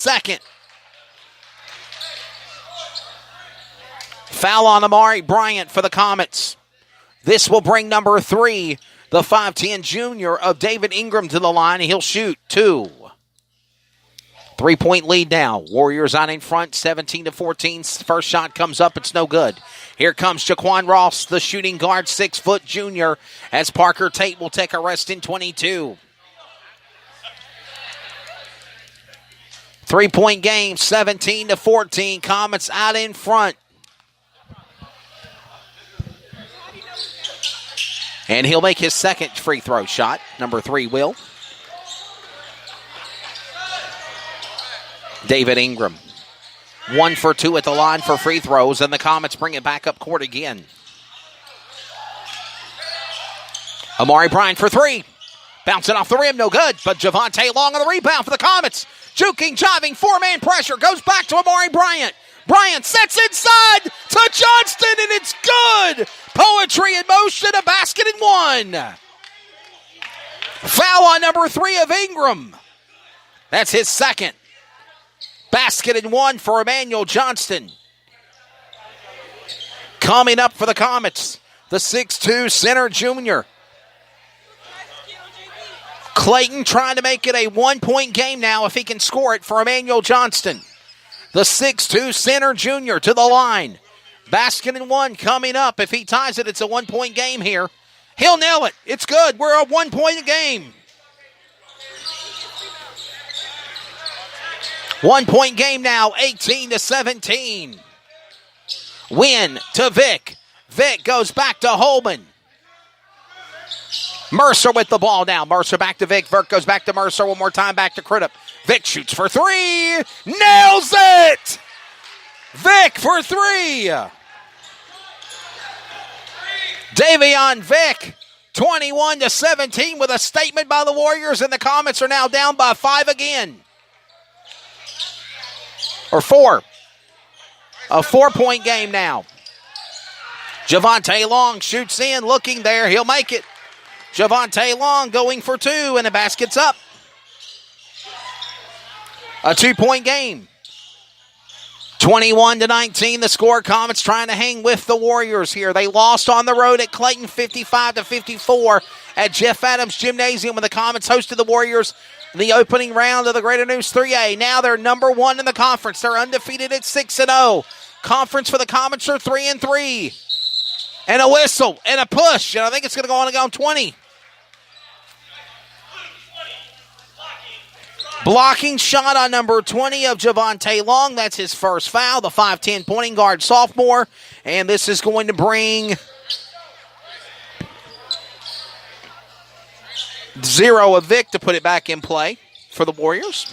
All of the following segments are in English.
second. Foul on Amari Bryant for the Comets. This will bring number 3, the 5'10 junior of David Ingram, to the line. He'll shoot 2. 3-point lead now. Warriors on in front, 17-14. First shot comes up. It's no good. Here comes Jaquan Ross, the shooting guard, 6-foot junior, as Parker Tate will take a rest in 22. 3-point game, 17-14. Comets out in front. And he'll make his second free throw shot. Number 3 will. David Ingram. 1 for 2 at the line for free throws, and the Comets bring it back up court again. Amari Bryant for 3. Bouncing off the rim, no good, but Javonte Long on the rebound for the Comets. Juking, jiving, 4-man pressure, goes back to Amari Bryant. Bryant sets inside to Johnston, and it's good. Poetry in motion, a basket and 1. Foul on number 3 of Ingram. That's his second. Basket and 1 for Emmanuel Johnston. Coming up for the Comets, the 6'2 center junior. Clayton trying to make it a 1-point game now if he can score it for Emmanuel Johnston. The 6'2 center junior to the line. Basket and 1 coming up. If he ties it, it's a 1-point game here. He'll nail it. It's good. We're a 1-point game. 1-point game now, 18-17. Win to Vick. Vick goes back to Holman. Mercer with the ball now. Mercer back to Vick. Vick goes back to Mercer. One more time back to Crudup. Vick shoots for 3. Nails it! Vick for 3. Davion Vick, 21-17 with a statement by the Warriors, and the Comets are now down by 5 again. Or 4. A 4-point game now. Javonte Long shoots in, looking there. He'll make it. Javonte Long going for 2, and the basket's up. A 2-point game. 21-19 the score. Comets trying to hang with the Warriors here. They lost on the road at Clayton 55-54 at Jeff Adams Gymnasium when the Comets hosted the Warriors in the opening round of the Greater News 3A. Now they're number 1 in the conference. They're undefeated at 6-0. Conference for the Comets are 3-3. And a whistle and a push. And I think it's going to go on 20. Blocking shot on number 20 of Javonte Long. That's his first foul. The 5'10 pointing guard sophomore. And this is going to bring 0 of Vick to put it back in play for the Warriors.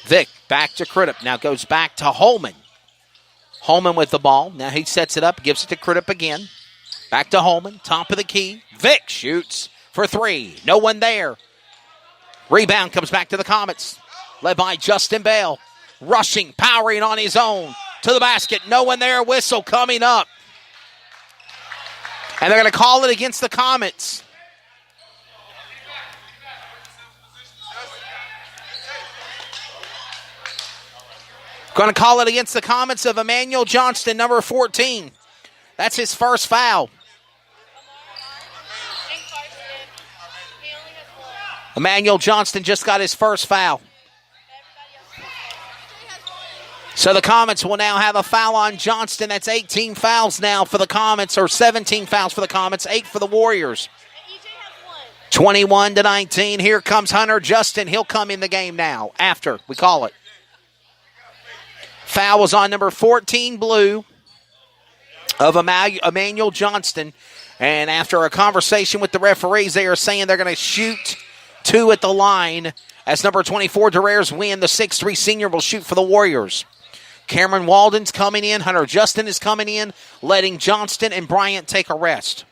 Vick back to Crudup. Now goes back to Holman. Holman with the ball. Now he sets it up, gives it to Crudup again. Back to Holman, top of the key. Vick shoots for 3. No one there. Rebound comes back to the Comets. Led by Justin Bale. Rushing, powering on his own to the basket. No one there. Whistle coming up. And they're going to call it against the Comets. Going to call it against the Comets of Emmanuel Johnston, number 14. That's his first foul. Emmanuel Johnston just got his first foul. So the Comets will now have a foul on Johnston. That's 18 fouls now for the Comets, or 17 fouls for the Comets, 8 for the Warriors. 21-19. Here comes Hunter Justin. He'll come in the game now after we call it. Foul was on number 14, Blue, of Emmanuel Johnston. And after a conversation with the referees, they are saying they're going to shoot 2 at the line as number 24, Darrairs Wynn, the 6'3 senior, will shoot for the Warriors. Cameron Walden's coming in. Hunter Justin is coming in, letting Johnston and Bryant take a rest.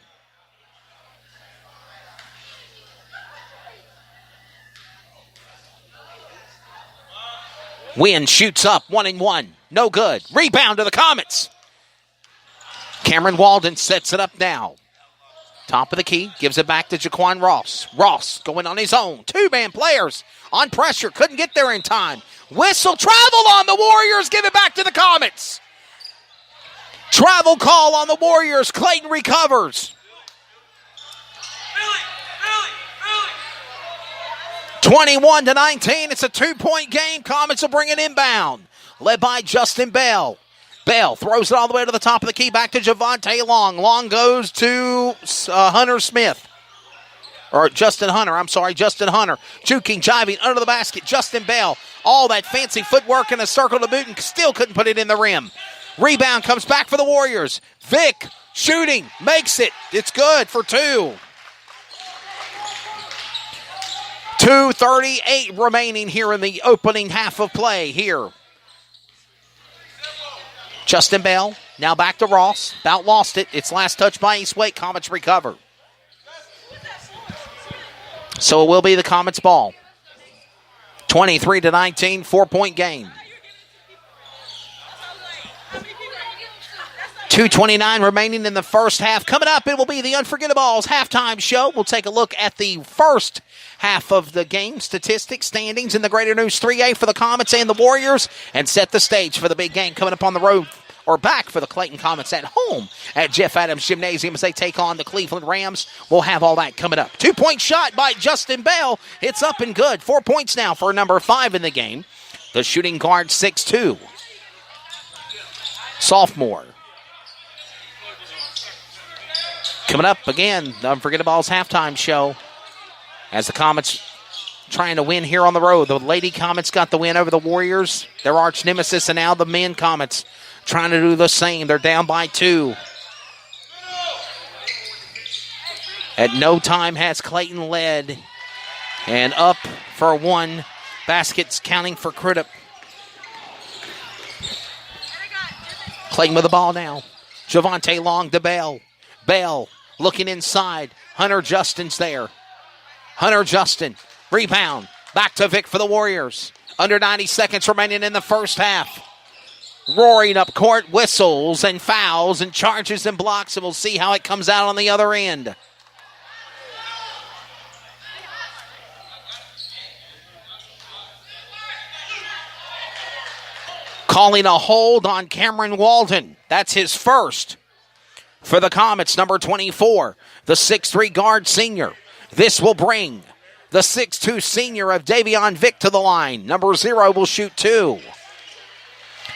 Wynn shoots up, 1-1. No good. Rebound to the Comets. Cameron Walden sets it up now. Top of the key, gives it back to Jaquan Ross. Ross going on his own. Two-man players on pressure, couldn't get there in time. Whistle travel on the Warriors, give it back to the Comets. Travel call on the Warriors, Clayton recovers. 21-19, it's a 2-point game. Comets will bring it inbound, led by Justin Bell. Bell throws it all the way to the top of the key, back to Javante Long. Long goes to Hunter Smith. Or Justin Hunter. Juking, jiving under the basket. Justin Bell. All that fancy footwork in a circle to boot and still couldn't put it in the rim. Rebound comes back for the Warriors. Vic shooting, makes it. It's good for 2. 2:38 remaining here in the opening half of play here. Justin Bell, now back to Ross. About lost it. It's last touch by Eastwake. Comets recover. So it will be the Comets' ball. 23-19, 4-point game. 2:29 remaining in the first half. Coming up, it will be the Unforgettables halftime show. We'll take a look at the first half of the game statistics, standings in the Greater News 3A for the Comets and the Warriors, and set the stage for the big game coming up on the road, or back for the Clayton Comets at home at Jeff Adams Gymnasium as they take on the Cleveland Rams. We'll have all that coming up. 2-point shot by Justin Bell. It's up and good. 4 points now for number 5 in the game. The shooting guard, 6'2". Sophomore. Coming up again, the Unforgettables halftime show as the Comets trying to win here on the road. The Lady Comets got the win over the Warriors, their arch nemesis, and now the men Comets trying to do the same. They're down by 2. At no time has Clayton led, and up for 1. Baskets counting for Crudup. Clayton with the ball now. Javante Long to Bell. Bell looking inside. Hunter Justin's there. Hunter Justin. Rebound. Back to Vic for the Warriors. Under 90 seconds remaining in the first half. Roaring up court, whistles and fouls and charges and blocks, and we'll see how it comes out on the other end. Calling a hold on Cameron Walden. That's his first. For the Comets, number 24, the 6'3" guard senior. This will bring the 6'2" senior of Davion Vick to the line. Number 0 will shoot 2.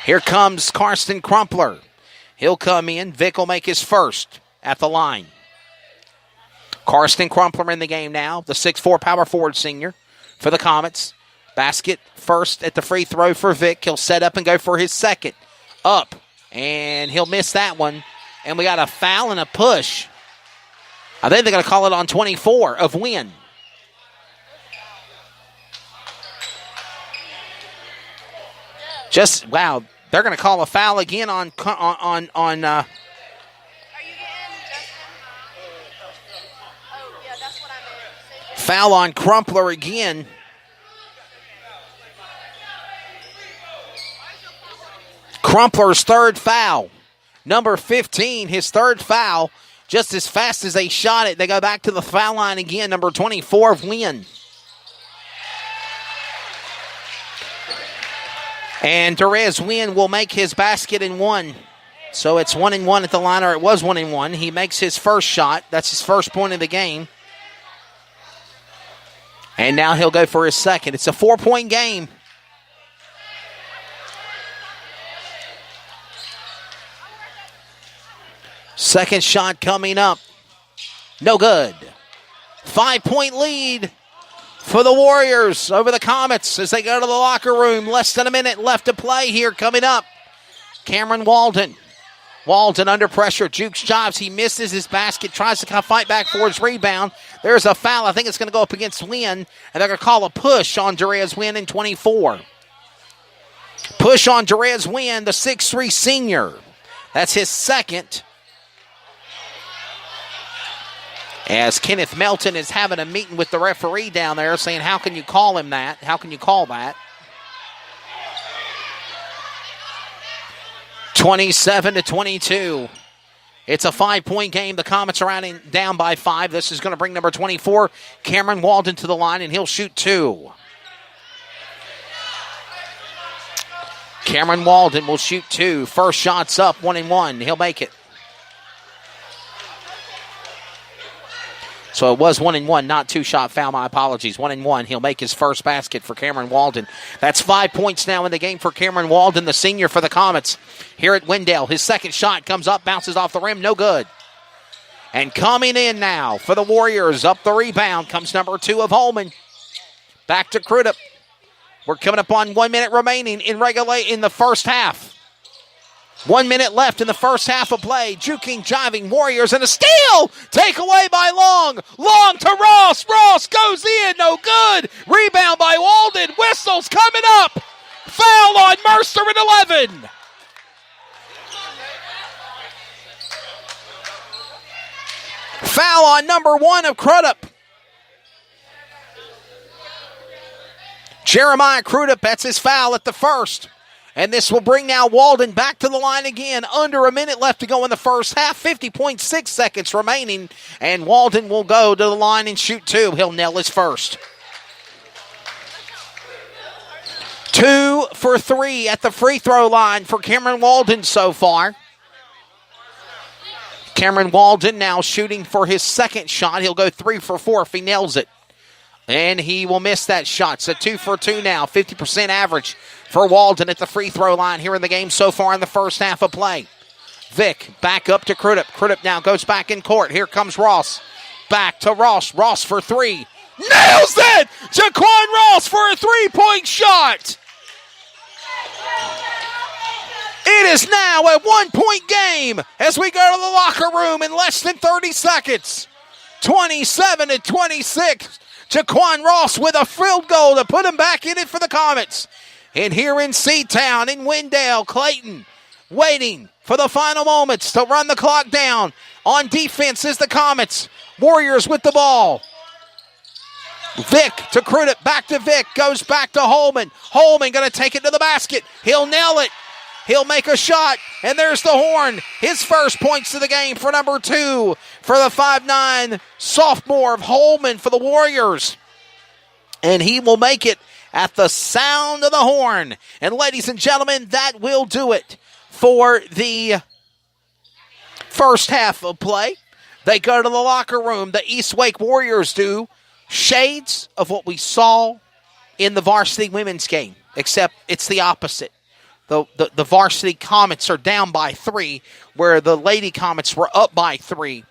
Here comes Karsten Crumpler. He'll come in. Vick will make his first at the line. Karsten Crumpler in the game now, the 6'4" power forward senior for the Comets. Basket first at the free throw for Vick. He'll set up and go for his second. Up, and he'll miss that one. And we got a foul and a push. I think they're going to call it on 24 of Wynn. Just, wow, they're going to call a foul again on Are you getting Justin? Oh, yeah, that's what I meant. foul on Crumpler again. Crumpler's third foul. Number 15, his third foul. Just as fast as they shot it, they go back to the foul line again. Number 24 of Wynn. And Therese Wynn will make his basket in 1. So it's 1-1 at the line, or it was 1-1. He makes his first shot. That's his first point of the game. And now he'll go for his second. It's a 4-point game. Second shot coming up. No good. 5-point lead for the Warriors over the Comets as they go to the locker room. Less than a minute left to play here coming up. Cameron Walden. Walden under pressure. Jukes jives. He misses his basket. Tries to fight back for his rebound. There's a foul. I think it's going to go up against Wynn. And they're going to call a push on Jerez Wynn in 24. Push on Jerez Wynn, the 6'3" senior. That's his second. As Kenneth Melton is having a meeting with the referee down there saying, how can you call him that? How can you call that? 27-22. It's a 5-point game. The Comets are down by 5. This is going to bring number 24, Cameron Walden, to the line, and he'll shoot 2. Cameron Walden will shoot 2. First shot's up, 1-1. He'll make it. So it was 1-1, not 2-shot foul. My apologies. 1-1. He'll make his first basket for Cameron Walden. That's 5 points now in the game for Cameron Walden, the senior for the Comets. Here at Wendell, his second shot comes up, bounces off the rim, no good. And coming in now for the Warriors, up the rebound, comes number 2 of Holman. Back to Crudup. We're coming up on 1 minute remaining in the first half. 1 minute left in the first half of play. Juking, jiving Warriors, and a steal! Take away by Long. Long to Ross. Ross goes in. No good. Rebound by Walden. Whistles coming up. Foul on Mercer at 11. Foul on number 1 of Crudup. Jeremiah Crudup, that's his foul at the first. And this will bring now Walden back to the line again. Under a minute left to go in the first half. 50.6 seconds remaining. And Walden will go to the line and shoot 2. He'll nail his first. 2 for 3 at the free throw line for Cameron Walden so far. Cameron Walden now shooting for his second shot. He'll go 3 for 4 if he nails it. And he will miss that shot. So 2 for 2 now. 50% average for Walden at the free throw line here in the game so far in the first half of play. Vic back up to Crudup. Crudup now goes back in court. Here comes Ross. Back to Ross. Ross for 3. Nails it! Jaquan Ross for a 3-point shot. It is now a 1-point game as we go to the locker room in less than 30 seconds. 27-26. Jaquan Ross with a field goal to put him back in it for the Comets. And here in Seatown, in Wendell, Clayton waiting for the final moments to run the clock down. On defense is the Comets. Warriors with the ball. Vic to Crudup, back to Vic, goes back to Holman. Holman going to take it to the basket. He'll nail it. He'll make a shot, and there's the horn. His first points of the game for number 2 for the 5'9" sophomore of Holman for the Warriors. And he will make it at the sound of the horn. And ladies and gentlemen, that will do it for the first half of play. They go to the locker room. The East Wake Warriors do. Shades of what we saw in the varsity women's game, except it's the opposite. The varsity Comets are down by 3, where the Lady Comets were up by 3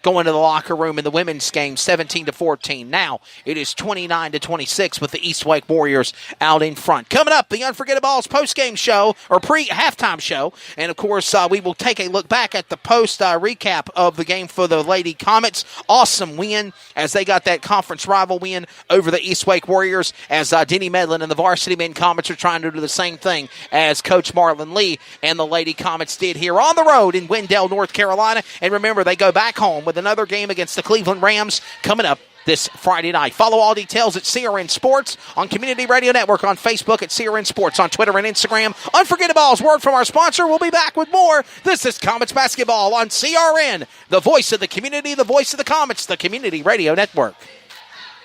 going to the locker room in the women's game, 17-14. Now it is 29-26 with the East Wake Warriors out in front. Coming up, the Unforgettables post-game show, or pre-halftime show. And, of course, we will take a look back at the post-recap of the game for the Lady Comets. Awesome win as they got that conference rival win over the East Wake Warriors, as Denny Medlin and the varsity men Comets are trying to do the same thing as Coach Marlon Lee and the Lady Comets did here on the road in Wendell, North Carolina. And remember, they go back home with another game against the Cleveland Rams coming up this Friday night. Follow all details at CRN Sports on Community Radio Network, on Facebook at CRN Sports, on Twitter and Instagram. Unforgettables, word from our sponsor. We'll be back with more. This is Comets Basketball on CRN, the voice of the community, the voice of the Comets, the Community Radio Network.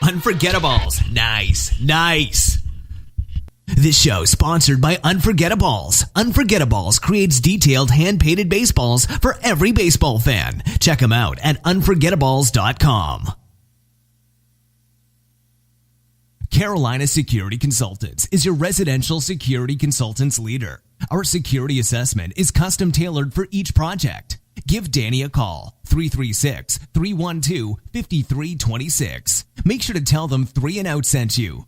Unforgettables. Nice. This show is sponsored by Unforgettables. Unforgettables creates detailed hand-painted baseballs for every baseball fan. Check them out at unforgettables.com. Carolina Security Consultants is your residential security consultants leader. Our security assessment is custom tailored for each project. Give Danny a call, 336-312-5326. Make sure to tell them 3 and Out sent you.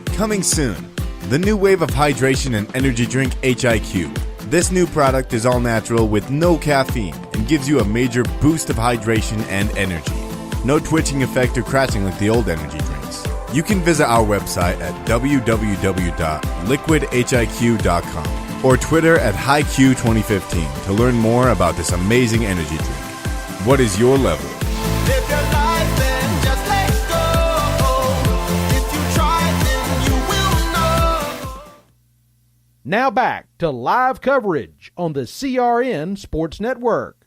Coming soon, the new wave of hydration and energy drink HIQ. This new product is all natural with no caffeine and gives you a major boost of hydration and energy. No twitching effect or crashing like the old energy drinks. You can visit our website at www.liquidhiq.com or Twitter at HiQ2015 to learn more about this amazing energy drink. What is your level? Live your life and just let go. If you try, then you will know. Now back to live coverage on the CRN Sports Network.